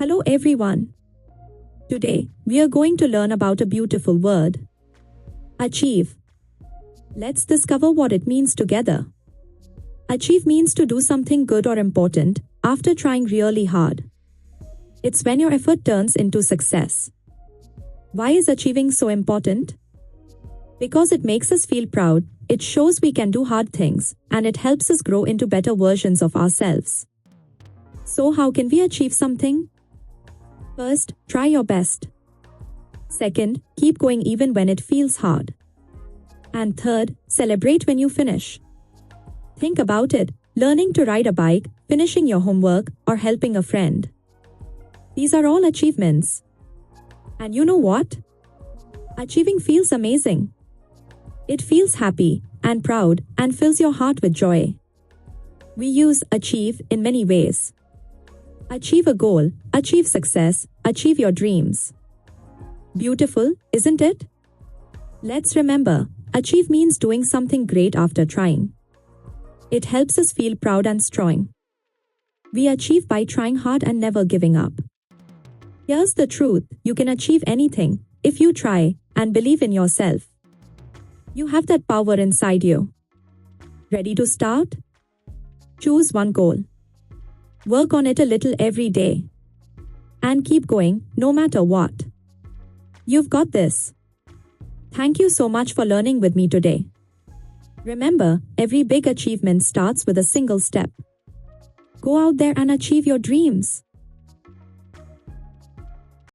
Hello everyone. Today, we are going to learn about a beautiful word. Achieve. Let's discover what it means together. Achieve means to do something good or important after trying really hard. It's when your effort turns into success. Why is achieving so important? Because it makes us feel proud, it shows we can do hard things, and it helps us grow into better versions of ourselves. So how can we achieve something? First, try your best. Second, keep going even when it feels hard. And third, celebrate when you finish. Think about it, learning to ride a bike, finishing your homework, or helping a friend. These are all achievements. And you know what? Achieving feels amazing. It feels happy and proud and fills your heart with joy. We use achieve in many ways. Achieve a goal, achieve success, achieve your dreams. Beautiful, isn't it? Let's remember, achieve means doing something great after trying. It helps us feel proud and strong. We achieve by trying hard and never giving up. Here's the truth, you can achieve anything if you try and believe in yourself. You have that power inside you. Ready to start? Choose one goal. Work on it a little every day. And keep going, no matter what. You've got this. Thank you so much for learning with me today. Remember, every big achievement starts with a single step. Go out there and achieve your dreams.